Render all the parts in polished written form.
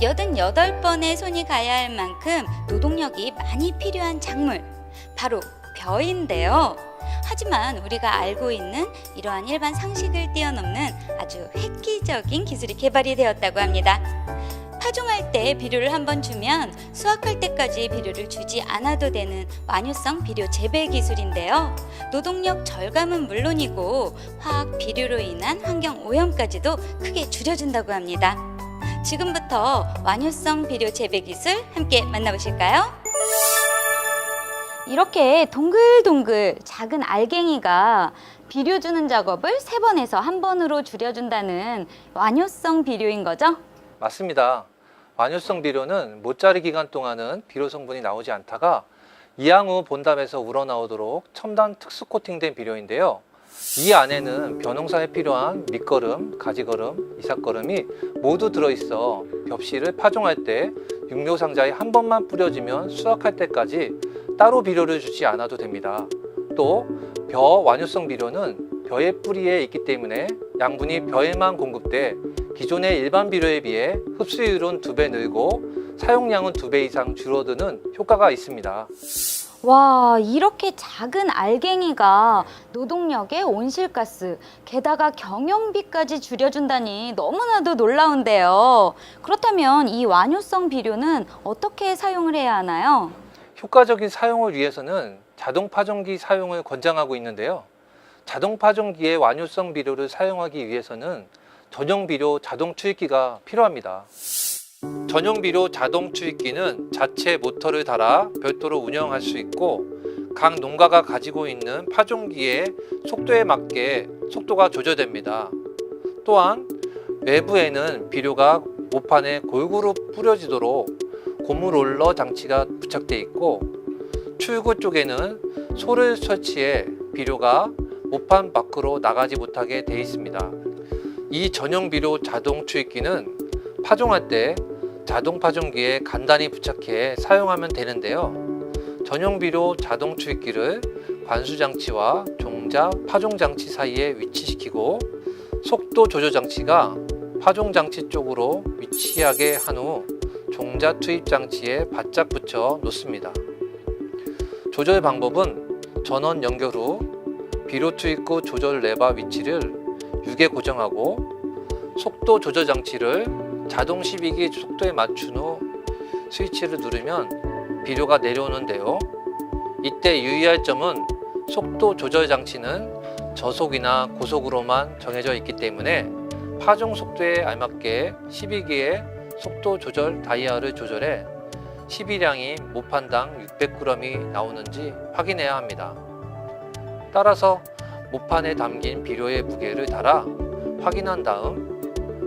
88번의 손이 가야 할 만큼 노동력이 많이 필요한 작물, 바로 벼인데요. 하지만 우리가 알고 있는 이러한 일반 상식을 뛰어넘는 아주 획기적인 기술이 개발이 되었다고 합니다. 파종할 때 비료를 한번 주면 수확할 때까지 비료를 주지 않아도 되는 완효성 비료 재배 기술인데요. 노동력 절감은 물론이고 화학 비료로 인한 환경 오염까지도 크게 줄여준다고 합니다. 지금부터 완효성 비료 재배 기술 함께 만나보실까요? 이렇게 동글동글 작은 알갱이가 비료 주는 작업을 3번에서 1번으로 줄여준다는 완효성 비료인 거죠? 맞습니다. 완효성 비료는 못자리 기간 동안은 비료 성분이 나오지 않다가 이양 후 본담에서 우러나오도록 첨단 특수 코팅된 비료인데요. 이 안에는 벼농사에 필요한 밑거름, 가지거름, 이삭거름이 모두 들어있어 벽씨를 파종할 때 육묘 상자에 한 번만 뿌려주면 수확할 때까지 따로 비료를 주지 않아도 됩니다. 또 벼 완효성 비료는 벼의 뿌리에 있기 때문에 양분이 벼에만 공급돼 기존의 일반 비료에 비해 흡수율은 2배 늘고 사용량은 2배 이상 줄어드는 효과가 있습니다. 와, 이렇게 작은 알갱이가 노동력에 온실가스, 게다가 경영비까지 줄여준다니 너무나도 놀라운데요. 그렇다면 이 완효성 비료는 어떻게 사용을 해야 하나요? 효과적인 사용을 위해서는 자동 파종기 사용을 권장하고 있는데요. 자동 파종기의 완효성 비료를 사용하기 위해서는 전용 비료 자동 추입기가 필요합니다. 전용 비료 자동 추입기는 자체 모터를 달아 별도로 운영할 수 있고 각 농가가 가지고 있는 파종기의 속도에 맞게 속도가 조절됩니다. 또한 외부에는 비료가 모판에 골고루 뿌려지도록 고무 롤러 장치가 부착되어 있고 출구 쪽에는 소를 설치해 비료가 모판 밖으로 나가지 못하게 되어 있습니다. 이 전용 비료 자동 추입기는 파종할 때 자동 파종기에 간단히 부착해 사용하면 되는데요. 전용 비료 자동 추입기를 관수 장치와 종자 파종 장치 사이에 위치시키고 속도 조절 장치가 파종 장치 쪽으로 위치하게 한 후 종자 투입 장치에 바짝 붙여 놓습니다. 조절 방법은 전원 연결 후 비료 투입구 조절 레바 위치를 6에 고정하고 속도 조절 장치를 자동 12기 속도에 맞춘 후 스위치를 누르면 비료가 내려오는데요. 이때 유의할 점은 속도 조절 장치는 저속이나 고속으로만 정해져 있기 때문에 파종 속도에 알맞게 12기의 속도 조절 다이얼을 조절해 12량이 모판당 600g이 나오는지 확인해야 합니다. 따라서 모판에 담긴 비료의 무게를 달아 확인한 다음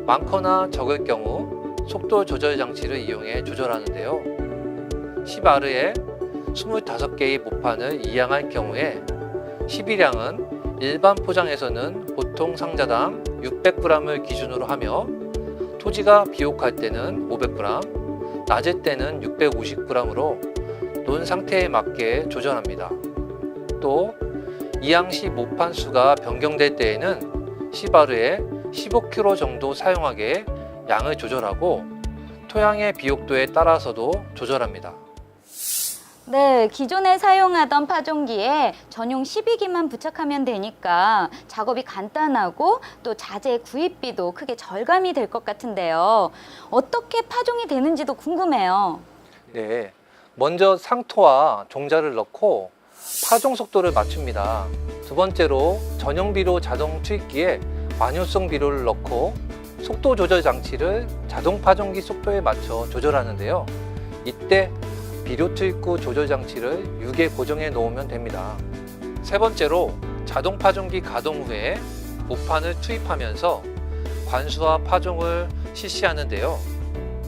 많거나 적을 경우 속도 조절 장치를 이용해 조절하는데요. 10R에 25개의 모판을 이양할 경우에 12량은 일반 포장에서는 보통 상자당 600g을 기준으로 하며 토지가 비옥할 때는 500g, 낮을 때는 650g으로 논 상태에 맞게 조절합니다. 또 이양 시 모판 수가 변경될 때에는 10R에 15kg 정도 사용하게 양을 조절하고 토양의 비옥도에 따라서도 조절합니다. 네, 기존에 사용하던 파종기에 전용 12기만 부착하면 되니까 작업이 간단하고 또 자재 구입비도 크게 절감이 될 것 같은데요. 어떻게 파종이 되는지도 궁금해요. 네, 먼저 상토와 종자를 넣고 파종 속도를 맞춥니다. 두 번째로 전용 비료 자동 투입기에 완효성 비료를 넣고 속도 조절 장치를 자동 파종기 속도에 맞춰 조절하는데요. 이때 비료 투입구 조절 장치를 6에 고정해 놓으면 됩니다. 세 번째로 자동 파종기 가동 후에 모판을 투입하면서 관수와 파종을 실시하는데요.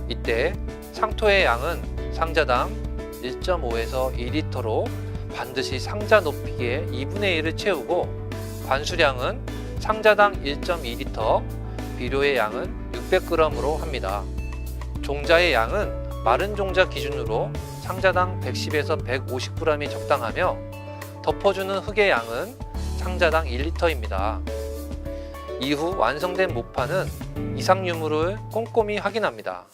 이때 상토의 양은 상자당 1.5에서 2리터로 반드시 상자 높이의 2분의 1을 채우고 관수량은 상자당 1.2리터, 비료의 양은 600g으로 합니다. 종자의 양은 마른 종자 기준으로 상자당 110에서 150g이 적당하며 덮어주는 흙의 양은 상자당 1리터입니다. 이후 완성된 모판은 이상 유무를 꼼꼼히 확인합니다.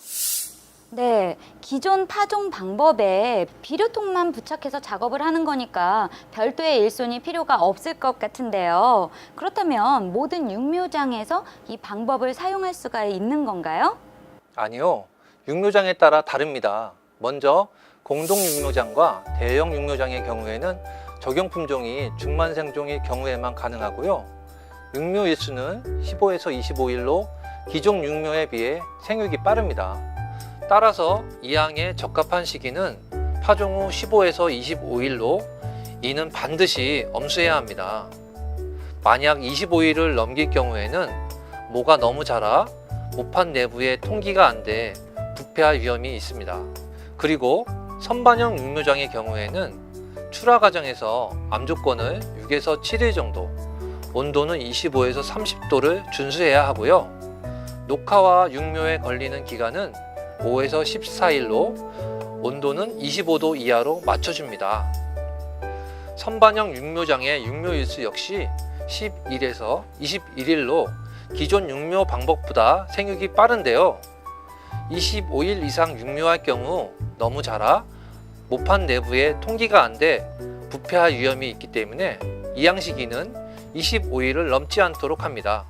네, 기존 파종 방법에 비료통만 부착해서 작업을 하는 거니까 별도의 일손이 필요가 없을 것 같은데요. 그렇다면 모든 육묘장에서 이 방법을 사용할 수가 있는 건가요? 아니요. 육묘장에 따라 다릅니다. 먼저 공동 육묘장과 대형 육묘장의 경우에는 적용 품종이 중만생종일 경우에만 가능하고요. 육묘 일수는 15에서 25일로 기존 육묘에 비해 생육이 빠릅니다. 따라서 이항에 적합한 시기는 파종 후 15에서 25일로 이는 반드시 엄수해야 합니다. 만약 25일을 넘길 경우에는 모가 너무 자라 모판 내부에 통기가 안 돼 부패할 위험이 있습니다. 그리고 선반형 육묘장의 경우에는 출하 과정에서 암조건을 6에서 7일 정도, 온도는 25에서 30도를 준수해야 하고요. 녹화와 육묘에 걸리는 기간은 5에서 14일로 온도는 25도 이하로 맞춰줍니다. 선반형 육묘장의 육묘일수 역시 11에서 21일로 기존 육묘 방법보다 생육이 빠른데요. 25일 이상 육묘할 경우 너무 자라 모판 내부에 통기가 안 돼 부패할 위험이 있기 때문에 이항 시기는 25일을 넘지 않도록 합니다.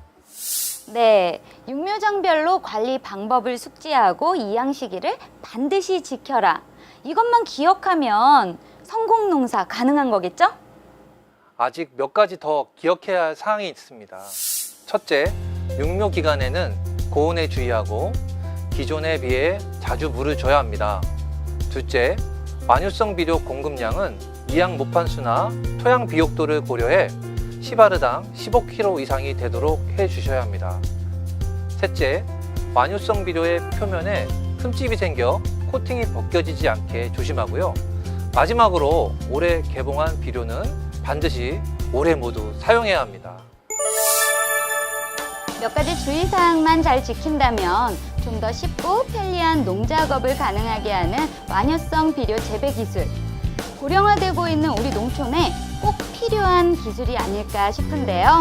네, 육묘장별로 관리 방법을 숙지하고 이양 시기를 반드시 지켜라. 이것만 기억하면 성공 농사 가능한 거겠죠? 아직 몇 가지 더 기억해야 할 사항이 있습니다. 첫째, 육묘 기간에는 고온에 주의하고 기존에 비해 자주 물을 줘야 합니다. 둘째, 완효성 비료 공급량은 이항 모판수나 토양 비옥도를 고려해 시바르당 15kg 이상이 되도록 해 주셔야 합니다. 셋째, 완효성 비료의 표면에 흠집이 생겨 코팅이 벗겨지지 않게 조심하고요. 마지막으로 올해 개봉한 비료는 반드시 올해 모두 사용해야 합니다. 몇 가지 주의사항만 잘 지킨다면 좀 더 쉽고 편리한 농작업을 가능하게 하는 완효성 비료 재배 기술. 고령화되고 있는 우리 농촌에 꼭 필요한 기술이 아닐까 싶은데요.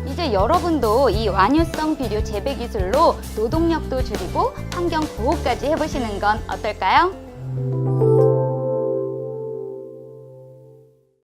이제 여러분도 이 완효성 비료 재배 기술로 노동력도 줄이고 환경 보호까지 해보시는 건 어떨까요?